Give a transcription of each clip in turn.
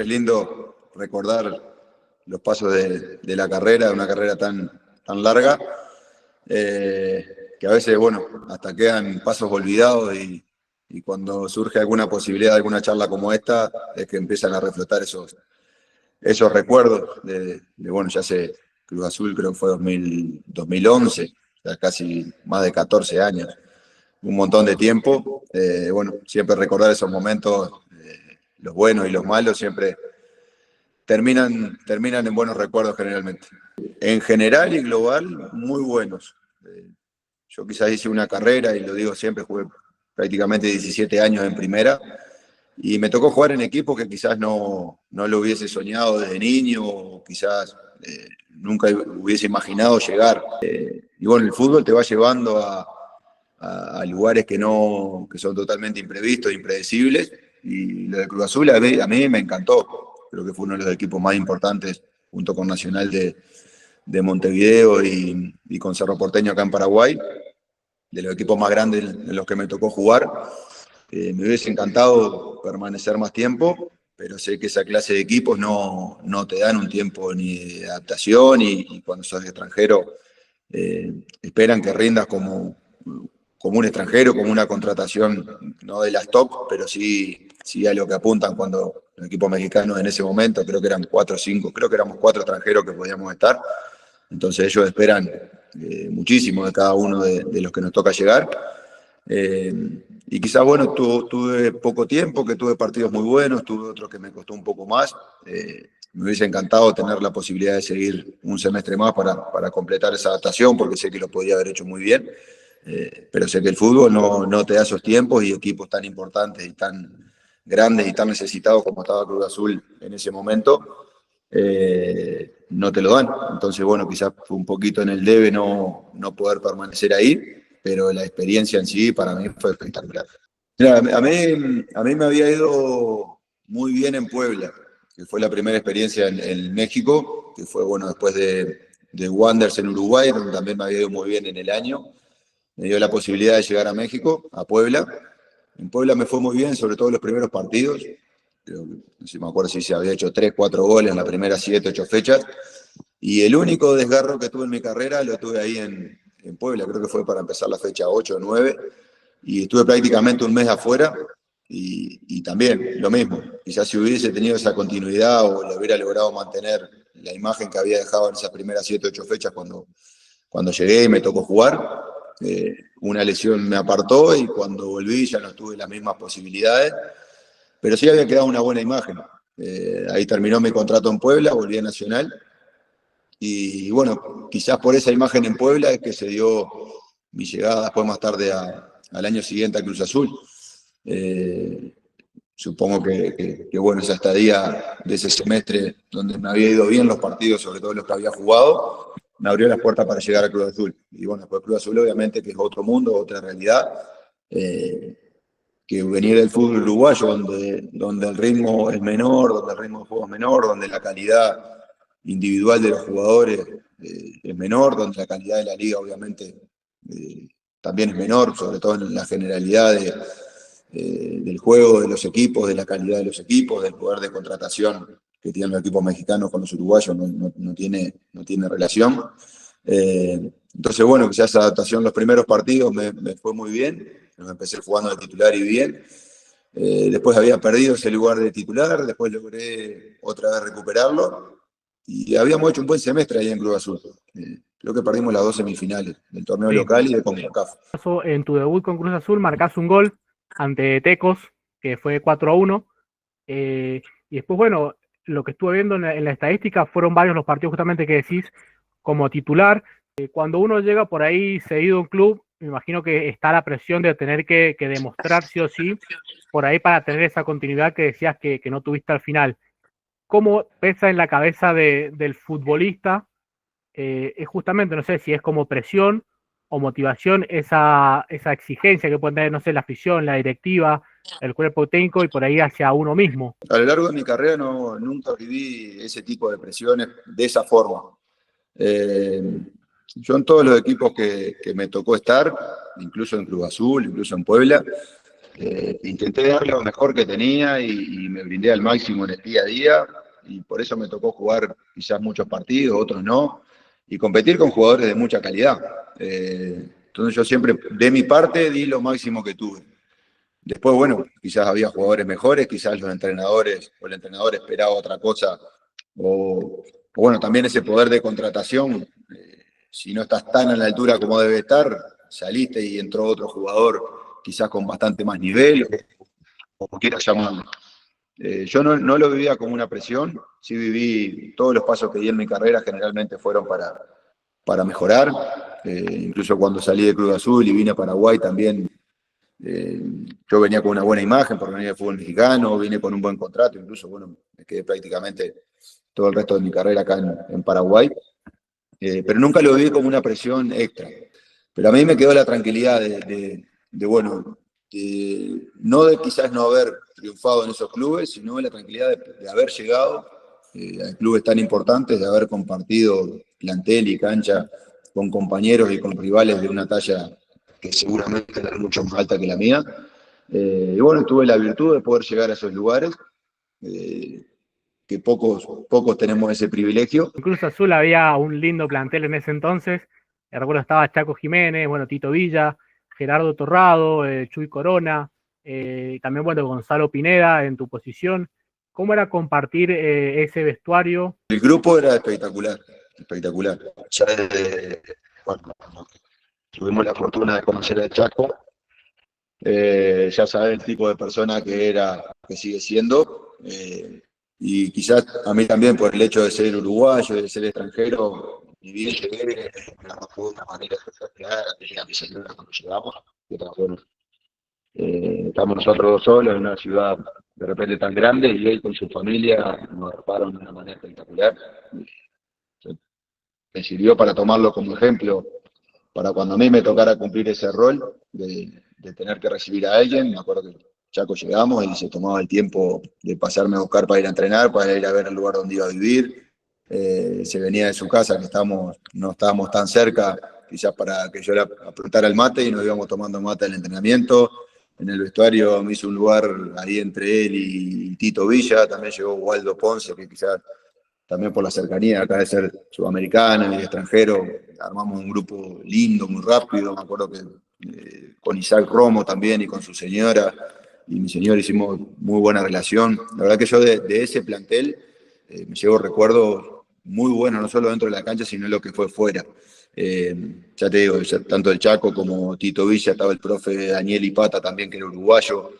siempre es lindo recordar los pasos de la carrera, de una carrera tan larga, que a veces, bueno, hasta quedan pasos olvidados y cuando surge alguna posibilidad de alguna charla como esta, es que empiezan a reflotar esos recuerdos bueno, ya sé, Cruz Azul creo que fue 2011, ya casi más de 14 años, un montón de tiempo. Bueno, siempre recordar esos momentos, los buenos y los malos, siempre terminan en buenos recuerdos generalmente. En general y global, muy buenos. Yo quizás hice una carrera, y lo digo siempre, jugué prácticamente 17 años en primera, y me tocó jugar en equipos que quizás no lo hubiese soñado desde niño, o quizás nunca hubiese imaginado llegar. Y bueno, el fútbol te va llevando a lugares que son totalmente imprevistos, impredecibles, y lo de Cruz Azul a mí me encantó. Creo que fue uno de los equipos más importantes, junto con Nacional de Montevideo y con Cerro Porteño acá en Paraguay, de los equipos más grandes en los que me tocó jugar. Me hubiese encantado permanecer más tiempo, pero sé que esa clase de equipos no te dan un tiempo ni de adaptación, y cuando sos extranjero esperan que rindas como un extranjero, como una contratación no de las top, pero sí a lo que apuntan cuando los equipos mexicanos en ese momento, creo que eran 4 o 5, creo que éramos 4 extranjeros que podíamos estar. Entonces ellos esperan muchísimo de cada uno de los que nos toca llegar. Y quizás, bueno, tuve poco tiempo, que tuve partidos muy buenos, tuve otros que me costó un poco más. Me hubiese encantado tener la posibilidad de seguir un semestre más para completar esa adaptación, porque sé que lo podía haber hecho muy bien. Pero sé que el fútbol no te da esos tiempos, y equipos tan importantes y tan grandes y tan necesitados como estaba Cruz Azul en ese momento, no te lo dan. Entonces, bueno, quizás fue un poquito en el debe no poder permanecer ahí, pero la experiencia en sí para mí fue espectacular. Mira, a mí me había ido muy bien en Puebla, que fue la primera experiencia en México, que fue, bueno, después de Wanderers en Uruguay, donde también me había ido muy bien en el año. Me dio la posibilidad de llegar a México, a Puebla. En Puebla me fue muy bien, sobre todo los primeros partidos. Creo que, no sé, me acuerdo si se había hecho 3, 4 goles en las primeras 7, 8 fechas. Y el único desgarro que tuve en mi carrera lo tuve ahí en Puebla, creo que fue para empezar la fecha 8 o 9. Y estuve prácticamente un mes afuera, y también lo mismo. Quizás si hubiese tenido esa continuidad, o le hubiera logrado mantener la imagen que había dejado en esas primeras 7, 8 fechas cuando llegué y me tocó jugar, una lesión me apartó, y cuando volví ya no tuve las mismas posibilidades, pero sí había quedado una buena imagen. Ahí terminó mi contrato en Puebla, volví a Nacional, y bueno, quizás por esa imagen en Puebla es que se dio mi llegada después, más tarde, al año siguiente a Cruz Azul. Supongo que bueno, esa estadía de ese semestre donde me había ido bien los partidos, sobre todo los que había jugado, me abrió las puertas para llegar a Cruz Azul. Y bueno, después Cruz Azul obviamente que es otro mundo, otra realidad, que venir del fútbol uruguayo, donde el ritmo es menor, donde el ritmo de juego es menor, donde la calidad individual de los jugadores es menor, donde la calidad de la liga obviamente también es menor, sobre todo en la generalidad del juego de los equipos, de la calidad de los equipos, del poder de contratación que tienen los equipos mexicanos con los uruguayos, no tiene relación. Entonces, bueno, quizás esa adaptación los primeros partidos me fue muy bien, empecé jugando de titular y bien. Después había perdido ese lugar de titular, después logré otra vez recuperarlo, y habíamos hecho un buen semestre ahí en Cruz Azul. Creo que perdimos las 2 semifinales del torneo Sí. local y de CONCACAF. En tu debut con Cruz Azul marcás un gol ante Tecos, que fue 4-1. Y después, bueno, lo que estuve viendo en la estadística fueron varios los partidos justamente que decís como titular. Cuando uno llega por ahí cedido a un club, me imagino que está la presión de tener que demostrar sí o sí por ahí para tener esa continuidad que decías que no tuviste al final. ¿Cómo pesa en la cabeza del futbolista? Es justamente, no sé si es como presión o motivación, esa exigencia que puede tener, no sé, la afición, la directiva, el cuerpo técnico y por ahí hacia uno mismo. A lo largo de mi carrera nunca viví ese tipo de presiones de esa forma. Yo en todos los equipos que me tocó estar, incluso en Cruz Azul, incluso en Puebla, Intenté dar lo mejor que tenía y me brindé al máximo en el día a día, y por eso me tocó jugar quizás muchos partidos, otros no, y competir con jugadores de mucha calidad. Entonces yo siempre, de mi parte, di lo máximo que tuve. Después, bueno, quizás había jugadores mejores, quizás los entrenadores o el entrenador esperaba otra cosa, o bueno, también ese poder de contratación. Si no estás tan a la altura como debe estar, saliste y entró otro jugador quizás con bastante más nivel, o como quieras llamarlo. Yo no lo vivía como una presión, sí viví todos los pasos que di en mi carrera, generalmente fueron para mejorar. Incluso cuando salí de Cruz Azul y vine a Paraguay también, eh, yo venía con una buena imagen por venir del fútbol mexicano, vine con un buen contrato, incluso bueno, me quedé prácticamente todo el resto de mi carrera acá en Paraguay. Pero nunca lo viví como una presión extra. Pero a mí me quedó la tranquilidad bueno, no de quizás no haber triunfado en esos clubes, sino de la tranquilidad de haber llegado a clubes tan importantes, de haber compartido plantel y cancha con compañeros y con rivales de una talla que seguramente era mucho más alta que la mía. Y bueno, tuve la virtud de poder llegar a esos lugares, eh, que pocos tenemos ese privilegio. En Cruz Azul había un lindo plantel en ese entonces. Recuerdo estaba Chaco Jiménez, bueno, Tito Villa, Gerardo Torrado, Chuy Corona, también, bueno, Gonzalo Pineda en tu posición. ¿Cómo era compartir ese vestuario? El grupo era espectacular, espectacular. Ya desde, bueno, tuvimos la fortuna de conocer al Chaco, ya sabes el tipo de persona que era, que sigue siendo, y quizás a mí también por el hecho de ser uruguayo, de ser extranjero, y bien llegué, fue de una manera espectacular, tenía mi señora cuando llegamos, que bueno, estamos nosotros dos solos en una ciudad de repente tan grande, y él con su familia nos arparon de una manera espectacular. Me sirvió para tomarlo como ejemplo para cuando a mí me tocara cumplir ese rol de tener que recibir a alguien. Me acuerdo que Chaco llegamos y se tomaba el tiempo de pasarme a buscar para ir a entrenar, para ir a ver el lugar donde iba a vivir. Se venía de su casa, que no estábamos tan cerca, quizás para que yo le apuntara el mate, y nos íbamos tomando mate en el entrenamiento. En el vestuario me hizo un lugar ahí entre él y Tito Villa. También llegó Waldo Ponce, que quizás también por la cercanía acá de ser sudamericano y extranjero, armamos un grupo lindo, muy rápido. Me acuerdo que con Isaac Romo también y con su señora y mi señor hicimos muy buena relación. La verdad que yo de ese plantel me llevo recuerdos muy buenos, no solo dentro de la cancha, sino lo que fue fuera. Ya te digo, ya, tanto el Chaco como Tito Villa, estaba el profe Daniel Ipata también, que era uruguayo.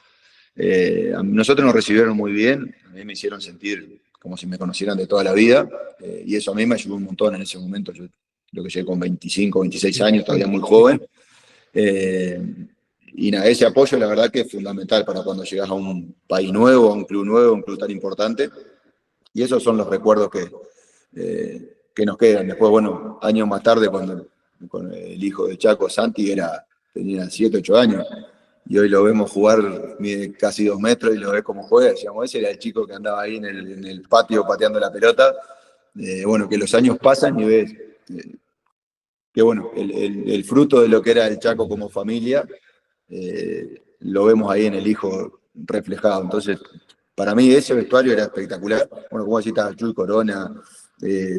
Nosotros nos recibieron muy bien, a mí me hicieron sentir como si me conocieran de toda la vida, y eso a mí me ayudó un montón en ese momento. Yo creo que llegué con 25, 26 años, todavía muy joven. Eh, y nada, ese apoyo la verdad que es fundamental para cuando llegas a un país nuevo, a un club tan importante, y esos son los recuerdos que nos quedan. Después, bueno, años más tarde, cuando con el hijo de Chaco, Santi, tenía 7, 8 años, y hoy lo vemos jugar, mide casi 2 metros y lo ves cómo juega. Decíamos, ese era el chico que andaba ahí en el patio pateando la pelota. Bueno, que los años pasan y ves que bueno, el fruto de lo que era el Chaco como familia, lo vemos ahí en el hijo reflejado. Entonces, para mí ese vestuario era espectacular. Bueno, como decís, estaba Chuy Corona,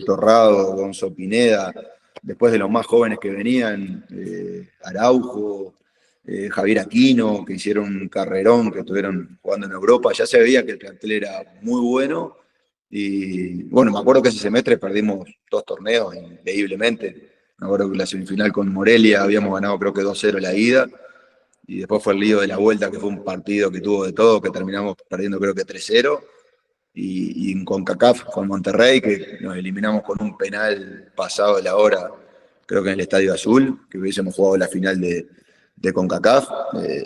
Torrado, Gonzo Pineda, después de los más jóvenes que venían, Araujo, Javier Aquino, que hicieron un carrerón, que estuvieron jugando en Europa. Ya se veía que el plantel era muy bueno. Y bueno, me acuerdo que ese semestre perdimos 2 torneos increíblemente. Me acuerdo que la semifinal con Morelia habíamos ganado creo que 2-0 la ida, y después fue el lío de la vuelta, que fue un partido que tuvo de todo, que terminamos perdiendo creo que 3-0, y en CONCACAF con Monterrey, que nos eliminamos con un penal pasado de la hora, creo que en el Estadio Azul, que hubiésemos jugado la final de CONCACAF.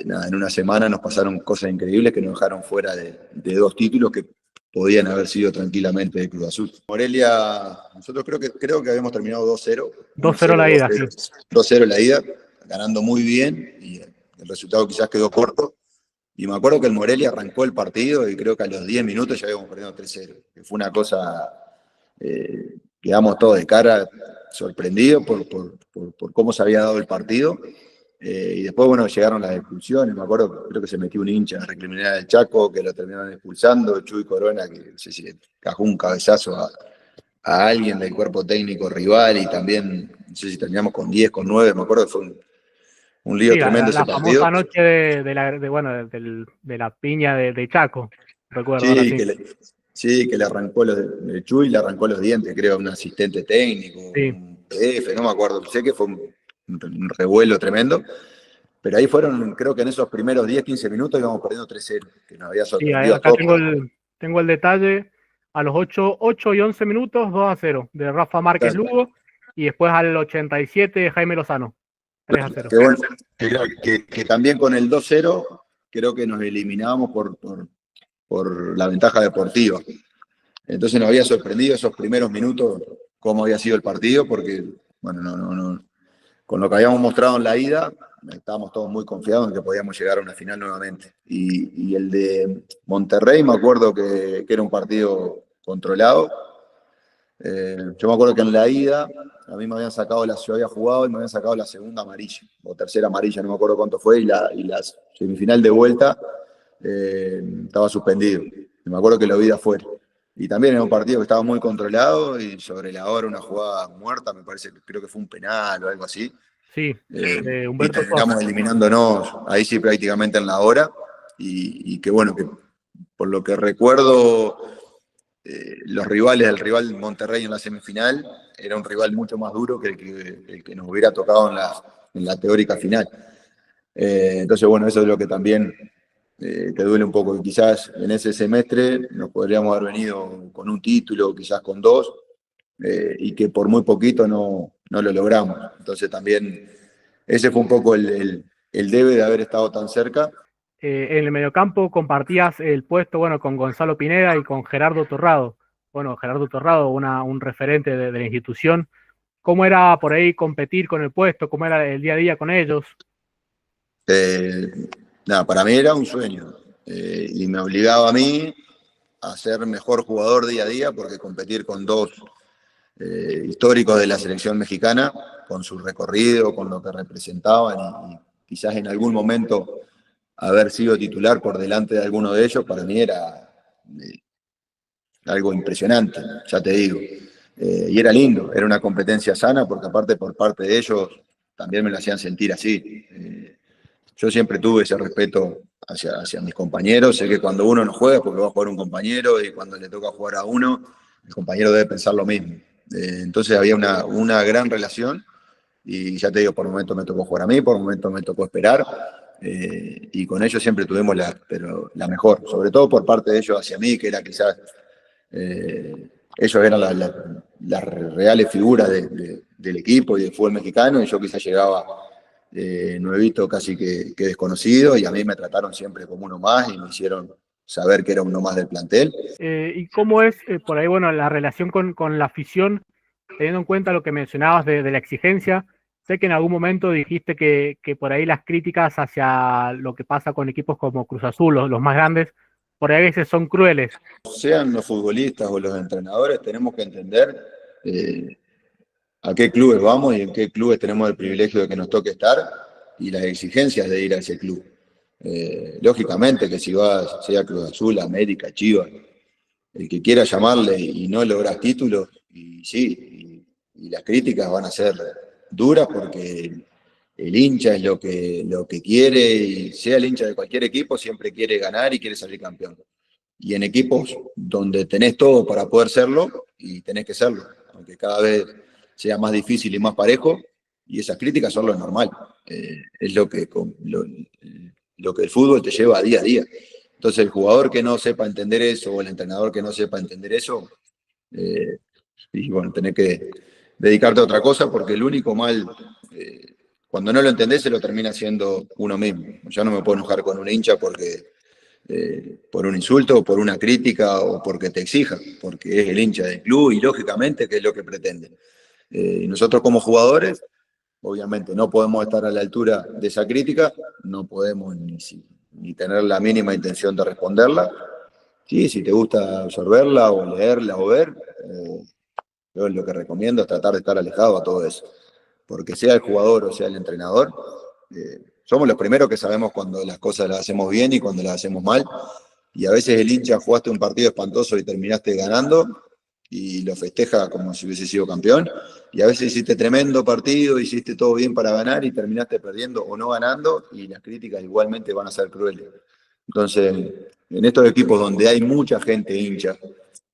Nada, en una semana nos pasaron cosas increíbles que nos dejaron fuera de 2 títulos que podían haber sido tranquilamente de Cruz Azul. Morelia, nosotros creo que habíamos terminado 2-0. 2-0 la ida, sí. 2-0 la ida, ganando muy bien, y el resultado quizás quedó corto. Y me acuerdo que el Morelia arrancó el partido y creo que a los 10 minutos ya habíamos perdido 3-0. Que fue una cosa, quedamos todos de cara sorprendidos por cómo se había dado el partido. Y después, bueno, llegaron las expulsiones. Me acuerdo, creo que se metió un hincha en la recriminada del Chaco, que lo terminaron expulsando. Chuy Corona, que no sé si le cajó un cabezazo a alguien del cuerpo técnico rival. Y también, no sé si terminamos con 10, con 9. Me acuerdo que fue un lío Sí, tremendo ese la partido. famosa noche bueno, de la piña de Chaco, recuerdo ahora Sí, sí. sí, que le arrancó el Chuy le arrancó los dientes, creo, a un asistente técnico, Sí, un PF, no me acuerdo. Sé que fue un revuelo tremendo. Pero ahí fueron, creo que en esos primeros 10, 15 minutos íbamos perdiendo 3-0, que nos había sí, sorprendido a acá todos. tengo el detalle. A los 8 y 11 minutos, 2-0, de Rafa Márquez Claro, Lugo, y después al 87, Jaime Lozano, 3-0. que bueno, que también con el 2-0 creo que nos eliminábamos por la ventaja deportiva. Entonces nos había sorprendido esos primeros minutos cómo había sido el partido, porque, bueno, no, con lo que habíamos mostrado en la ida, estábamos todos muy confiados en que podíamos llegar a una final nuevamente. Y el de Monterrey, me acuerdo que era un partido controlado. Yo me acuerdo que en la ida a mí me habían sacado, yo había jugado y me habían sacado la segunda amarilla, o tercera amarilla, no me acuerdo cuánto fue, y la semifinal de vuelta estaba suspendido. Y me acuerdo que lo vi de afuera. Y también era un partido que estaba muy controlado y sobre la hora una jugada muerta, me parece, creo que fue un penal o algo así. Sí, de Y Humberto terminamos Sosa. eliminándonos ahí sí prácticamente en la hora. Y que bueno, que por lo que recuerdo los rivales, el rival Monterrey en la semifinal, era un rival mucho más duro que el que nos hubiera tocado en la teórica final. Entonces, bueno, eso es lo que también te duele un poco. Y quizás en ese semestre nos podríamos haber venido con un título, quizás con dos, y que por muy poquito no lo logramos. Entonces también ese fue un poco el debe de haber estado tan cerca. En el mediocampo compartías el puesto, bueno, con Gonzalo Pineda y con Gerardo Torrado. Bueno, Gerardo Torrado, un referente de la institución. ¿Cómo era por ahí competir con el puesto? ¿Cómo era el día a día con ellos? Eh, Nada, para mí era un sueño y me obligaba a mí a ser mejor jugador día a día porque competir con dos históricos de la selección mexicana, con su recorrido, con lo que representaban y quizás en algún momento haber sido titular por delante de alguno de ellos, para mí era algo impresionante, ya te digo. Y era lindo, era una competencia sana porque aparte por parte de ellos también me lo hacían sentir así. Yo siempre tuve ese respeto hacia mis compañeros. Sé que cuando uno no juega es porque va a jugar un compañero y cuando le toca jugar a uno, el compañero debe pensar lo mismo. Entonces había una gran relación y ya te digo, por momentos me tocó jugar a mí, por momentos me tocó esperar. Y con ellos siempre tuvimos pero la mejor, sobre todo por parte de ellos hacia mí, que era quizás ellos eran las reales figuras del equipo y del fútbol mexicano, y yo quizás llegaba nuevito, casi que desconocido, y a mí me trataron siempre como uno más y me hicieron saber que era uno más del plantel. ¿Y cómo es por ahí, bueno, la relación con la afición, teniendo en cuenta lo que mencionabas de la exigencia? Sé que en algún momento dijiste que por ahí las críticas hacia lo que pasa con equipos como Cruz Azul, los más grandes, por ahí a veces son crueles. Sean los futbolistas o los entrenadores, tenemos que entender a qué clubes vamos y en qué clubes tenemos el privilegio de que nos toque estar y las exigencias de ir a ese club. Lógicamente que si vas, sea Cruz Azul, América, Chivas, el que quiera llamarle y no logras títulos, y sí, y las críticas van a ser duras porque el hincha es lo que quiere, y sea el hincha de cualquier equipo, siempre quiere ganar y quiere salir campeón. Y en equipos donde tenés todo para poder serlo, y tenés que serlo, aunque cada vez sea más difícil y más parejo, y esas críticas son lo normal. Es lo que el fútbol te lleva día a día. Entonces el jugador que no sepa entender eso o el entrenador que no sepa entender eso, eh, y bueno, tenés que dedicarte a otra cosa porque el único mal, cuando no lo entendés, se lo termina haciendo uno mismo. Yo no me puedo enojar con un hincha por un insulto o por una crítica o porque te exija, porque es el hincha del club y lógicamente que es lo que pretende. Y nosotros como jugadores, obviamente no podemos estar a la altura de esa crítica, no podemos ni tener la mínima intención de responderla. Sí, si te gusta absorberla o leerla o ver, yo lo que recomiendo es tratar de estar alejado a todo eso. Porque sea el jugador o sea el entrenador, Somos los primeros que sabemos cuando las cosas las hacemos bien y cuando las hacemos mal. Y a veces el hincha jugaste un partido espantoso y terminaste ganando y lo festeja como si hubiese sido campeón. Y a veces hiciste tremendo partido, hiciste todo bien para ganar y terminaste perdiendo o no ganando y las críticas igualmente van a ser crueles. Entonces, en estos equipos donde hay mucha gente hincha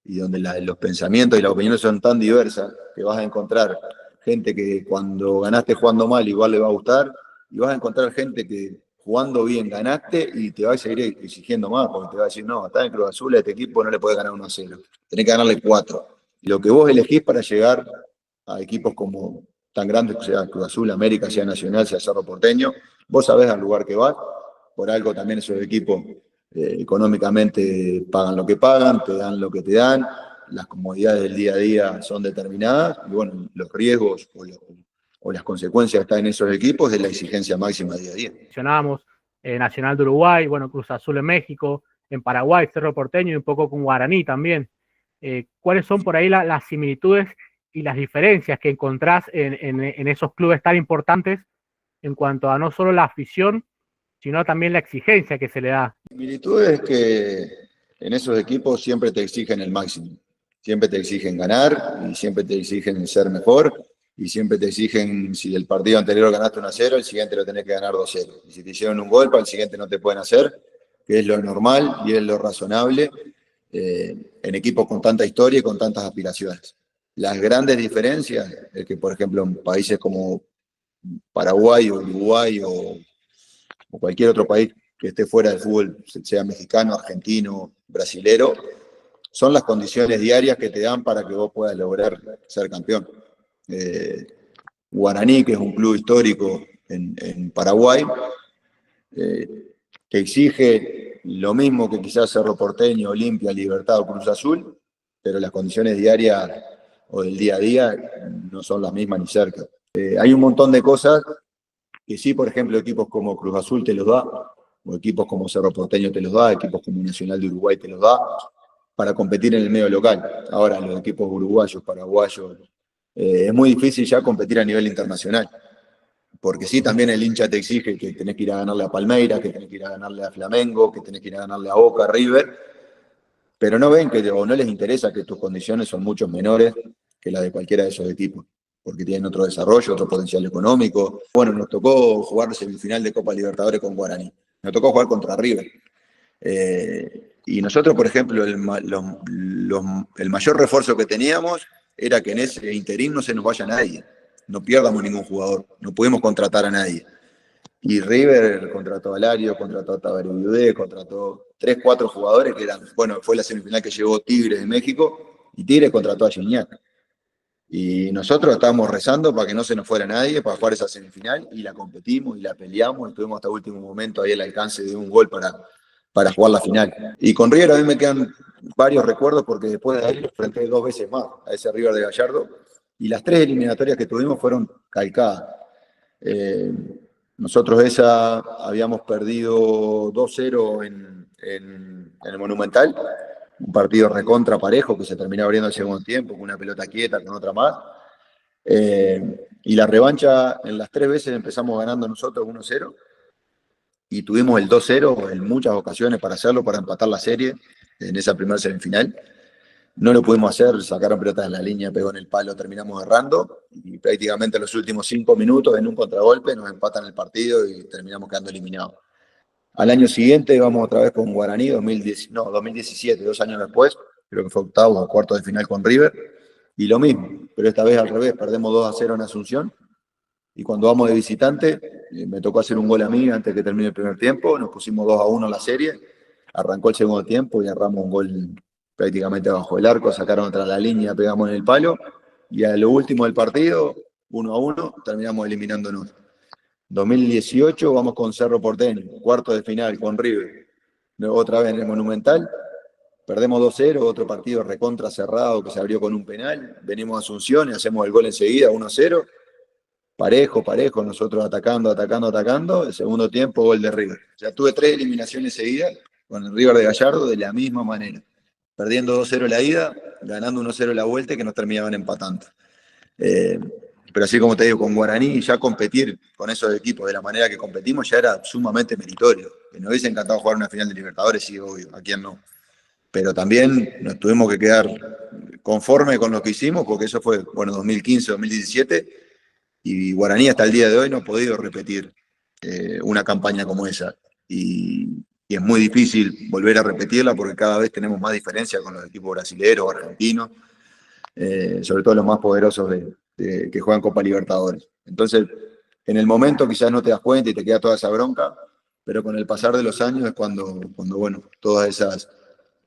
y donde los pensamientos y las opiniones son tan diversas, que vas a encontrar gente que cuando ganaste jugando mal igual le va a gustar, y vas a encontrar gente que jugando bien ganaste y te va a seguir exigiendo más, porque te va a decir, no, está en Cruz Azul, a este equipo no le puede ganar 1-0, tenés que ganarle 4. Lo que vos elegís para llegar a equipos como tan grandes, sea Cruz Azul, América, sea Nacional, sea Cerro Porteño, vos sabés al lugar que vas, por algo también esos equipos económicamente pagan lo que pagan, te dan lo que te dan, las comodidades del día a día son determinadas, y bueno, los riesgos o las consecuencias que están en esos equipos de la exigencia máxima día a día. Mencionábamos Nacional de Uruguay, bueno, Cruz Azul en México, en Paraguay, Cerro Porteño y un poco con Guaraní también. ¿Cuáles son por ahí las similitudes y las diferencias que encontrás en esos clubes tan importantes en cuanto a no solo la afición, sino también la exigencia que se le da? La similitud es que en esos equipos siempre te exigen el máximo, siempre te exigen ganar y siempre te exigen ser mejor y siempre te exigen, si del partido anterior ganaste 1-0, el siguiente lo tenés que ganar 2-0. Y si te hicieron un gol, para el siguiente no te pueden hacer, que es lo normal y es lo razonable en equipos con tanta historia y con tantas aspiraciones. Las grandes diferencias es que, por ejemplo, en países como Paraguay o Uruguay o cualquier otro país que esté fuera del fútbol, sea mexicano, argentino, brasilero, son las condiciones diarias que te dan para que vos puedas lograr ser campeón. Guaraní, que es un club histórico en Paraguay, que exige lo mismo que quizás Cerro Porteño, Olimpia, Libertad o Cruz Azul, pero las condiciones diarias o del día a día no son las mismas ni cerca. Hay un montón de cosas que sí, por ejemplo, equipos como Cruz Azul te los da, o equipos como Cerro Porteño te los da, equipos como Nacional de Uruguay te los da, para competir en el medio local. Ahora, los equipos uruguayos, paraguayos, es muy difícil ya competir a nivel internacional, porque sí, también el hincha te exige que tenés que ir a ganarle a Palmeiras, que tenés que ir a ganarle a Flamengo, que tenés que ir a ganarle a Boca, a River, pero no ven que, o no les interesa que tus condiciones son mucho menores que las de cualquiera de esos equipos, porque tienen otro desarrollo, otro potencial económico. Bueno, nos tocó jugar semifinal de Copa Libertadores con Guaraní, nos tocó jugar contra River. Y nosotros, por ejemplo, el mayor refuerzo que teníamos era que en ese interín no se nos vaya nadie, no pierdamos ningún jugador, no pudimos contratar a nadie. Y River contrató a Alario, contrató a Tabaré, contrató 3, 4 jugadores que eran, bueno, fue la semifinal que llegó Tigres de México, y Tigres contrató a Gignac. Y nosotros estábamos rezando para que no se nos fuera nadie, para jugar esa semifinal, y la competimos y la peleamos, y estuvimos hasta el último momento ahí al alcance de un gol para jugar la final. Y con River a mí me quedan varios recuerdos, porque después de ahí lo enfrenté 2 veces más a ese River de Gallardo, y las 3 eliminatorias que tuvimos fueron calcadas. Nosotros esa habíamos perdido 2-0 en el Monumental, un partido recontra parejo que se terminó abriendo el segundo tiempo, con una pelota quieta, con otra más. Y la revancha, en las 3 veces empezamos ganando nosotros 1-0 y tuvimos el 2-0 en muchas ocasiones para hacerlo, para empatar la serie en esa primera semifinal. No lo pudimos hacer, sacaron pelotas en la línea, pegó en el palo, terminamos errando y prácticamente en los últimos 5 minutos en un contragolpe nos empatan el partido y terminamos quedando eliminados. Al año siguiente vamos otra vez con Guaraní, 2017, 2 años después, creo que fue octavo o cuarto de final con River, y lo mismo, pero esta vez al revés, perdemos 2-0 en Asunción, y cuando vamos de visitante, me tocó hacer un gol a mí antes que termine el primer tiempo, nos pusimos 2-1 en la serie, arrancó el segundo tiempo y erramos un gol prácticamente bajo el arco, sacaron otra la línea, pegamos en el palo, y a lo último del partido, 1-1, terminamos eliminándonos. 2018 vamos con Cerro Porteño, cuarto de final con River, otra vez en el Monumental, perdemos 2-0, otro partido recontra cerrado que se abrió con un penal, venimos a Asunción y hacemos el gol enseguida, 1-0, parejo, nosotros atacando, el segundo tiempo gol de River. O sea, tuve 3 eliminaciones seguidas con el River de Gallardo de la misma manera, perdiendo 2-0 la ida, ganando 1-0 la vuelta y que nos terminaban empatando. pero así como te digo, con Guaraní ya competir con esos equipos de la manera que competimos ya era sumamente meritorio. Que nos hubiese encantado jugar una final de Libertadores, sí, obvio, a quién no. Pero también nos tuvimos que quedar conforme con lo que hicimos, porque eso fue, bueno, 2015, 2017, y Guaraní hasta el día de hoy no ha podido repetir una campaña como esa. Y es muy difícil volver a repetirla porque cada vez tenemos más diferencia con los equipos brasileños o argentinos, sobre todo los más poderosos que juegan Copa Libertadores. Entonces, en el momento quizás no te das cuenta y te queda toda esa bronca, pero con el pasar de los años es cuando bueno, todas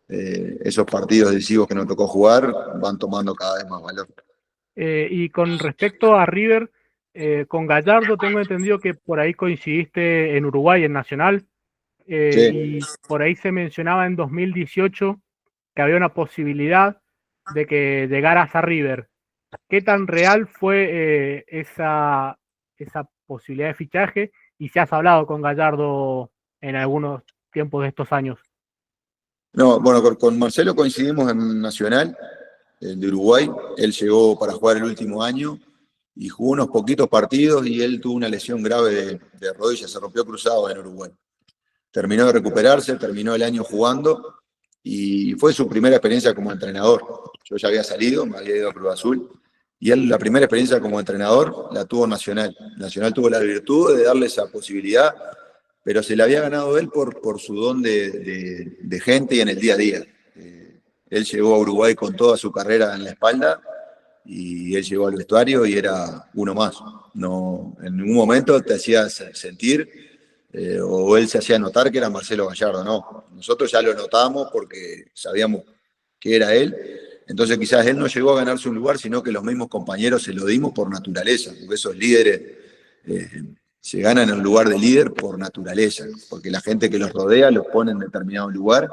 esos partidos decisivos que nos tocó jugar van tomando cada vez más valor. Y con respecto a River, con Gallardo tengo entendido que por ahí coincidiste en Uruguay, en Nacional, Sí. y por ahí se mencionaba en 2018 que había una posibilidad de que llegaras a River. ¿Qué tan real fue esa posibilidad de fichaje? Y si has hablado con Gallardo en algunos tiempos de estos años. No, bueno, con Marcelo coincidimos en Nacional, el de Uruguay. Él llegó para jugar el último año y jugó unos poquitos partidos y él tuvo una lesión grave de rodilla, se rompió cruzado en Uruguay. Terminó de recuperarse, terminó el año jugando y fue su primera experiencia como entrenador. Yo ya había salido, me había ido a Cruz Azul y él la primera experiencia como entrenador la tuvo Nacional. Nacional tuvo la virtud de darle esa posibilidad, pero se la había ganado él por su don de gente y en el día a día. Él llegó a Uruguay con toda su carrera en la espalda y él llegó al vestuario y era uno más. No, en ningún momento te hacía sentir o él se hacía notar que era Marcelo Gallardo, no. Nosotros ya lo notamos porque sabíamos que era él. Entonces quizás él no llegó a ganarse un lugar, sino que los mismos compañeros se lo dimos por naturaleza, porque esos líderes se ganan un lugar de líder por naturaleza, porque la gente que los rodea los pone en determinado lugar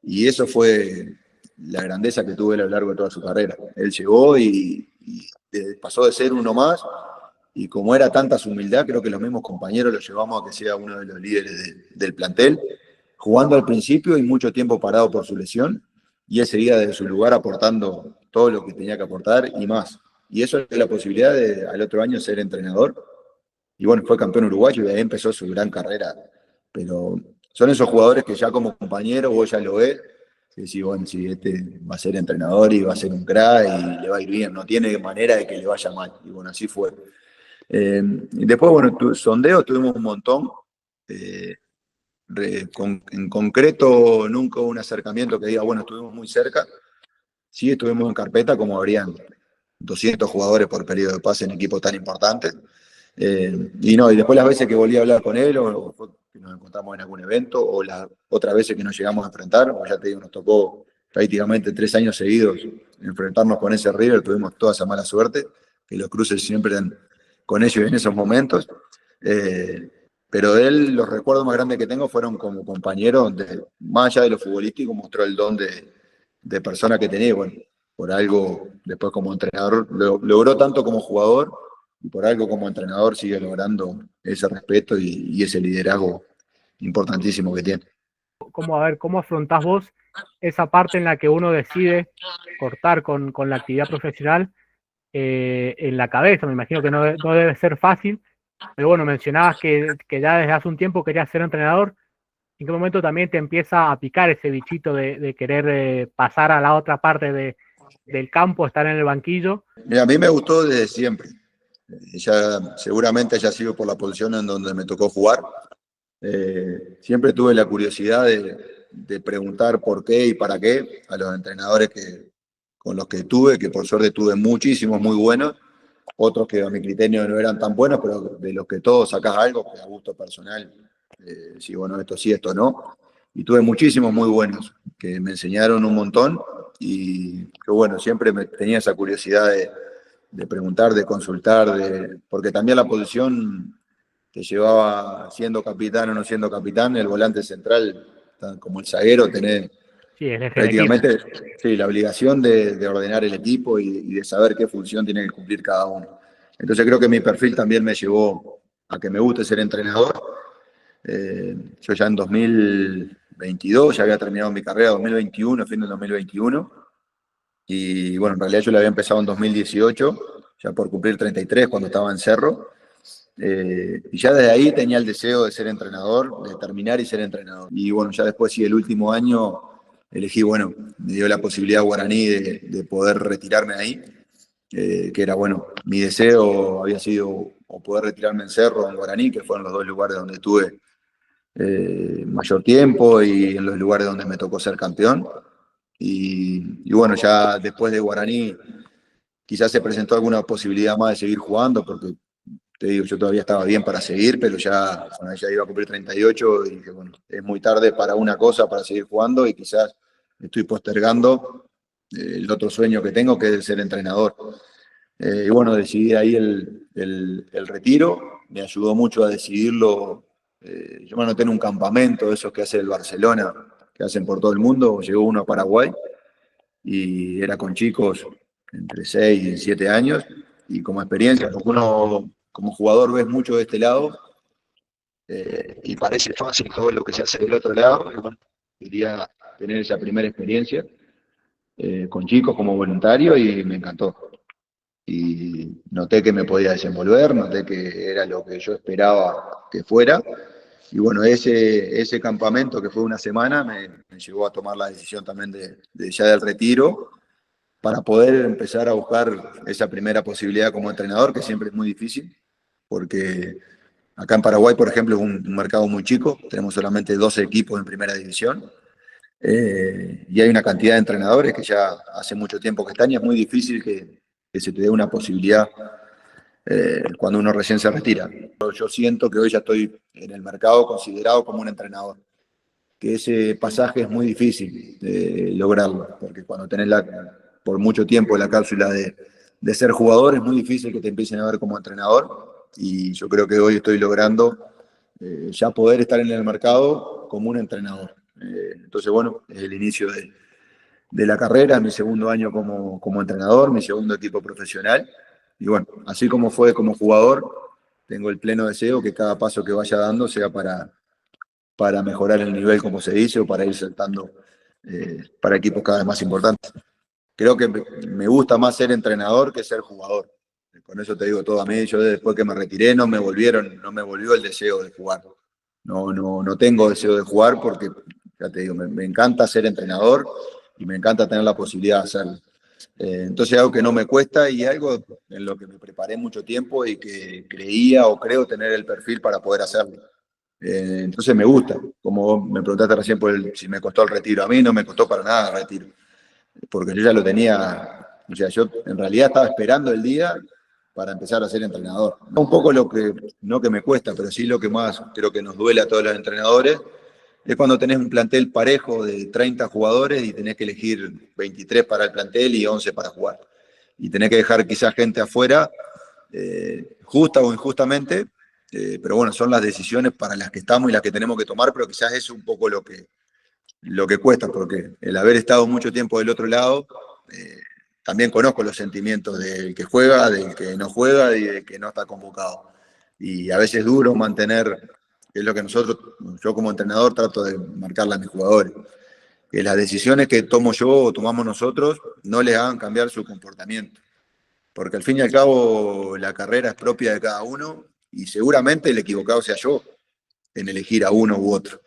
y eso fue la grandeza que tuvo él a lo largo de toda su carrera. Él llegó y pasó de ser uno más y como era tanta su humildad, creo que los mismos compañeros lo llevamos a que sea uno de los líderes del plantel, jugando al principio y mucho tiempo parado por su lesión, y él seguía desde su lugar aportando todo lo que tenía que aportar y más. Y eso es la posibilidad de al otro año ser entrenador. Y bueno, fue campeón uruguayo y ahí empezó su gran carrera. Pero son esos jugadores que ya como compañero vos ya lo ves, y decís, bueno, si este va a ser entrenador y va a ser un crack y le va a ir bien, no tiene manera de que le vaya mal. Y bueno, así fue. Y después, bueno, sondeos tuvimos un montón. Eh, en concreto, nunca hubo un acercamiento que diga, bueno, estuvimos muy cerca. Sí, estuvimos en carpeta, como habrían 200 jugadores por periodo de pase en equipos tan importantes. Y no, y después las veces que volví a hablar con él, o que nos encontramos en algún evento, o las otras veces que nos llegamos a enfrentar, o ya te digo, nos tocó prácticamente 3 años seguidos enfrentarnos con ese River, tuvimos toda esa mala suerte, que los cruces siempre eran con ellos en esos momentos. Eh, pero de él, los recuerdos más grandes que tengo fueron como compañero, más allá de lo futbolístico, mostró el don de persona que tenía. Bueno, por algo, después como entrenador, logró tanto como jugador y por algo como entrenador sigue logrando ese respeto y ese liderazgo importantísimo que tiene. ¿Cómo, a ver, cómo afrontás vos esa parte en la que uno decide cortar con la actividad profesional en la cabeza? Me imagino que no debe ser fácil, pero bueno, mencionabas que ya desde hace un tiempo querías ser entrenador. ¿En qué momento también te empieza a picar ese bichito de querer pasar a la otra parte del campo, estar en el banquillo? Mira, a mí me gustó desde siempre. Ya, seguramente haya sido por la posición en donde me tocó jugar. Siempre tuve la curiosidad de preguntar por qué y para qué a los entrenadores con los que tuve, que por suerte tuve muchísimos muy buenos, otros que a mi criterio no eran tan buenos, pero de los que todos sacás algo, que a gusto personal, si bueno, esto sí, esto no. Y tuve muchísimos muy buenos, que me enseñaron un montón y que bueno, siempre tenía esa curiosidad de preguntar, de consultar, porque también la posición te llevaba siendo capitán o no siendo capitán, el volante central, como el zaguero, tenés Sí, el eje del equipo. prácticamente sí, la obligación de ordenar el equipo y de saber qué función tiene que cumplir cada uno. Entonces creo que mi perfil también me llevó a que me guste ser entrenador. Yo ya en 2022, ya había terminado mi carrera, 2021, fin del 2021, y bueno, en realidad yo la había empezado en 2018, ya por cumplir 33 cuando estaba en Cerro. Y ya desde ahí tenía el deseo de ser entrenador, de terminar y ser entrenador. Y bueno, ya después sí, el último año elegí, bueno, me dio la posibilidad Guaraní de poder retirarme ahí, que era, bueno, mi deseo había sido o poder retirarme en Cerro o en Guaraní, que fueron los dos lugares donde tuve mayor tiempo y en los lugares donde me tocó ser campeón. Y bueno, ya después de Guaraní quizás se presentó alguna posibilidad más de seguir jugando, porque te digo, yo todavía estaba bien para seguir, pero ya iba a cumplir 38 y dije, bueno, es muy tarde para una cosa, para seguir jugando y quizás estoy postergando el otro sueño que tengo, que es ser entrenador. Y bueno, decidí ahí el retiro, me ayudó mucho a decidirlo. Yo me anoté en un campamento, de esos que hace el Barcelona, que hacen por todo el mundo, llegó uno a Paraguay y era con chicos entre 6 y 7 años, y como experiencia, porque uno como jugador ves mucho de este lado y parece fácil todo lo que se hace del otro lado, y bueno, quería tener esa primera experiencia con chicos como voluntario y me encantó. Y noté que me podía desenvolver, noté que era lo que yo esperaba que fuera. Y bueno, ese campamento que fue una semana me llevó a tomar la decisión también de ya del retiro para poder empezar a buscar esa primera posibilidad como entrenador, que siempre es muy difícil, porque acá en Paraguay, por ejemplo, es un mercado muy chico, tenemos solamente 12 equipos en primera división, y hay una cantidad de entrenadores que ya hace mucho tiempo que están y es muy difícil que se te dé una posibilidad cuando uno recién se retira. Yo siento que hoy ya estoy en el mercado considerado como un entrenador, que ese pasaje es muy difícil de lograrlo, porque cuando tenés por mucho tiempo la cápsula de ser jugador, es muy difícil que te empiecen a ver como entrenador, y yo creo que hoy estoy logrando ya poder estar en el mercado como un entrenador. Entonces, bueno, es el inicio de la carrera, mi segundo año como entrenador, mi segundo equipo profesional, y bueno, así como fue como jugador, tengo el pleno deseo que cada paso que vaya dando sea para mejorar el nivel, como se dice, o para ir saltando para equipos cada vez más importantes. Creo que me gusta más ser entrenador que ser jugador. Con eso te digo todo. A mí, yo después que me retiré, no me volvió el deseo de jugar. No tengo deseo de jugar porque, ya te digo, me encanta ser entrenador y me encanta tener la posibilidad de hacerlo. Entonces, algo que no me cuesta y algo en lo que me preparé mucho tiempo y que creía o creo tener el perfil para poder hacerlo. Entonces me gusta, como me preguntaste recién si me costó el retiro. A mí no me costó para nada el retiro, porque yo ya lo tenía, o sea, yo en realidad estaba esperando el día para empezar a ser entrenador. Un poco lo que, no que me cuesta, pero sí lo que más creo que nos duele a todos los entrenadores, es cuando tenés un plantel parejo de 30 jugadores y tenés que elegir 23 para el plantel y 11 para jugar. Y tenés que dejar quizás gente afuera, justa o injustamente, pero bueno, son las decisiones para las que estamos y las que tenemos que tomar, pero quizás es un poco lo que cuesta, porque el haber estado mucho tiempo del otro lado, también conozco los sentimientos del que juega, del que no juega y del que no está convocado. Y a veces es duro mantener, que es lo que yo como entrenador trato de marcarle a mis jugadores, que las decisiones que tomo yo o tomamos nosotros no les hagan cambiar su comportamiento. Porque al fin y al cabo la carrera es propia de cada uno y seguramente el equivocado sea yo en elegir a uno u otro.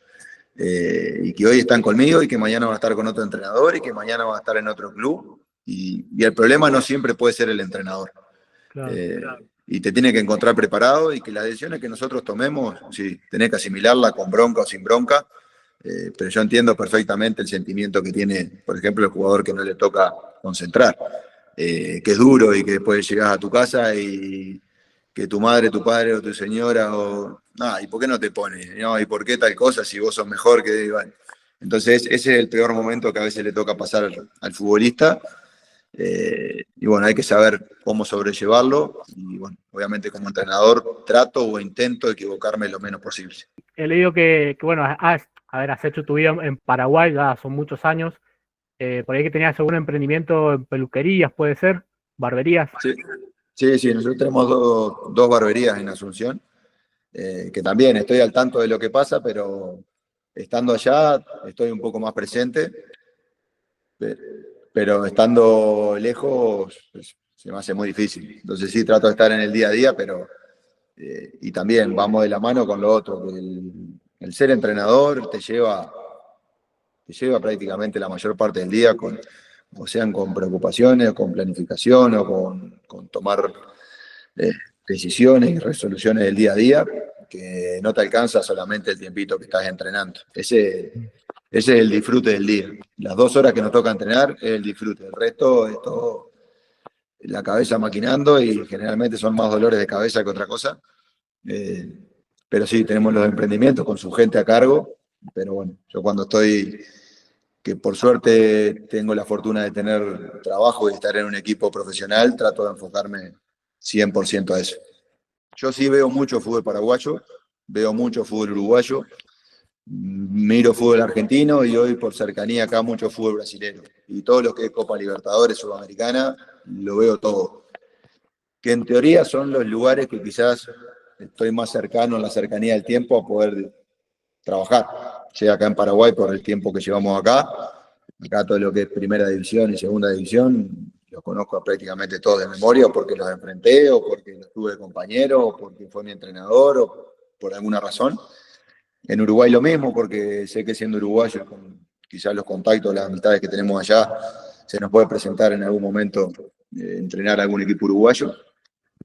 Y que hoy están conmigo y que mañana van a estar con otro entrenador y que mañana van a estar en otro club. Y el problema no siempre puede ser el entrenador. Claro. Eh, y te tiene que encontrar preparado y que las decisiones que nosotros tomemos, sí, tenés que asimilarla con bronca o sin bronca. Pero yo entiendo perfectamente el sentimiento que tiene, por ejemplo, el jugador que no le toca concentrar, que es duro y que después llegás a tu casa y que tu madre, tu padre o tu señora, o, no, ¿y por qué no te pone? No, ¿y por qué tal cosa si vos sos mejor que... Bueno. Entonces, ese es el peor momento que a veces le toca pasar al futbolista. Y bueno, hay que saber cómo sobrellevarlo. Y bueno, obviamente como entrenador trato o intento equivocarme lo menos posible. He leído bueno, a ver, has hecho tu vida en Paraguay, ya son muchos años. Por ahí que tenías algún emprendimiento en peluquerías, puede ser, barberías. Sí, sí, sí, nosotros tenemos dos barberías en Asunción, que también estoy al tanto de lo que pasa, pero estando allá estoy un poco más presente, pero estando lejos, pues, se me hace muy difícil. Entonces sí, trato de estar en el día a día, pero y también vamos de la mano con lo otro, que el ser entrenador te lleva prácticamente la mayor parte del día, o sean con preocupaciones, o con planificación, o con tomar eh, decisiones y resoluciones del día a día, que no te alcanza solamente el tiempito que estás entrenando. Ese es el disfrute del día. Las 2 horas que nos toca entrenar es el disfrute. El resto es todo la cabeza maquinando y generalmente son más dolores de cabeza que otra cosa. Eh, pero sí, tenemos los emprendimientos con su gente a cargo. Pero bueno, yo cuando estoy, que por suerte tengo la fortuna de tener trabajo y estar en un equipo profesional, trato de enfocarme 100% a eso. Yo sí veo mucho fútbol paraguayo, veo mucho fútbol uruguayo, miro fútbol argentino y hoy por cercanía acá mucho fútbol brasileño. Y todo lo que es Copa Libertadores, Sudamericana, lo veo todo. Que en teoría son los lugares que quizás estoy más cercano en la cercanía del tiempo a poder trabajar. Sea acá en Paraguay por el tiempo que llevamos acá. Acá todo lo que es primera división y segunda división los conozco prácticamente todos de memoria, o porque los enfrenté, o porque los tuve de compañero, o porque fue mi entrenador, o por alguna razón. En Uruguay lo mismo, porque sé que siendo uruguayo, con quizás los contactos, las amistades que tenemos allá, se nos puede presentar en algún momento entrenar a algún equipo uruguayo.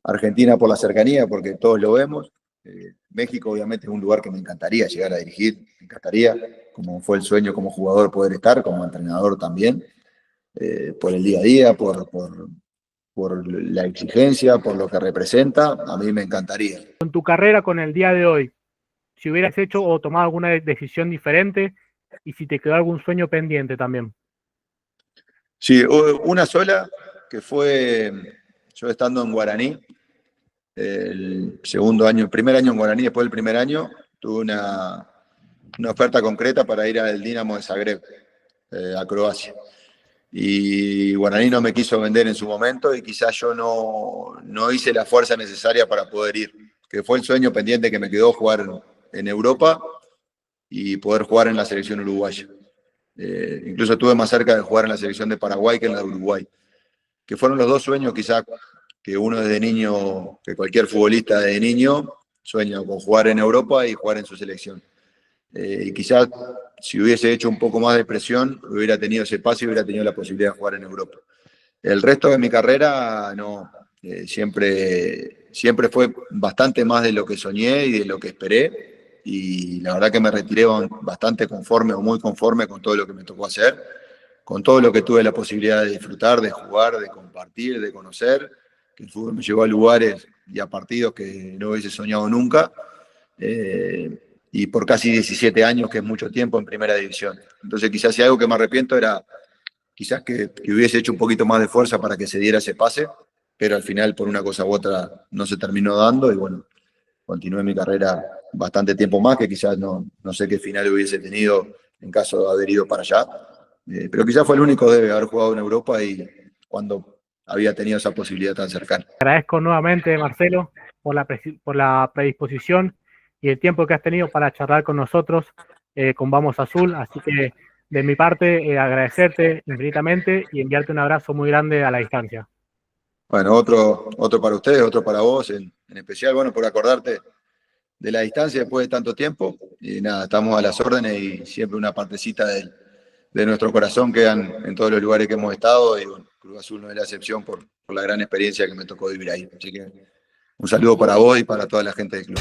Argentina por la cercanía, porque todos lo vemos. México obviamente es un lugar que me encantaría llegar a dirigir, me encantaría, como fue el sueño como jugador poder estar, como entrenador también, por el día a día, por la exigencia, por lo que representa, a mí me encantaría. Con tu carrera, con el día de hoy, si hubieras hecho o tomado alguna decisión diferente y si te quedó algún sueño pendiente también. Sí, una sola, que fue yo estando en Guaraní, el segundo año, el primer año en Guaraní, después del primer año, tuve una oferta concreta para ir al Dinamo de Zagreb, a Croacia. Y Guaraní no me quiso vender en su momento y quizás yo no hice la fuerza necesaria para poder ir, que fue el sueño pendiente que me quedó, jugar en Europa y poder jugar en la selección uruguaya. Incluso estuve más cerca de jugar en la selección de Paraguay que en la de Uruguay, que fueron los dos sueños quizás que uno desde niño, que cualquier futbolista desde niño sueña con jugar en Europa y jugar en su selección. Y quizás si hubiese hecho un poco más de presión, hubiera tenido ese pase y hubiera tenido la posibilidad de jugar en Europa. El resto de mi carrera, no, siempre fue bastante más de lo que soñé y de lo que esperé. Y la verdad que me retiré bastante conforme o muy conforme con todo lo que me tocó hacer, con todo lo que tuve la posibilidad de disfrutar, de jugar, de compartir, de conocer, que el fútbol me llevó a lugares y a partidos que no hubiese soñado nunca. Y por casi 17 años, que es mucho tiempo en primera división. Entonces quizás si algo que me arrepiento era quizás que hubiese hecho un poquito más de fuerza para que se diera ese pase, pero al final por una cosa u otra no se terminó dando y bueno, continué mi carrera bastante tiempo más, que quizás no sé qué final hubiese tenido en caso de haber ido para allá, pero quizás fue el único de haber jugado en Europa y cuando había tenido esa posibilidad tan cercana. Agradezco nuevamente, Marcelo, por la predisposición y el tiempo que has tenido para charlar con nosotros, con Vamos Azul. Así que de mi parte, agradecerte infinitamente y enviarte un abrazo muy grande a la distancia. Bueno, otro para ustedes, otro para vos, en especial, bueno, por acordarte de la distancia después de tanto tiempo. Y nada, estamos a las órdenes y siempre una partecita de nuestro corazón quedan en todos los lugares que hemos estado. Y bueno, Cruz Azul no es la excepción por la gran experiencia que me tocó vivir ahí. Así que un saludo para vos y para toda la gente del club.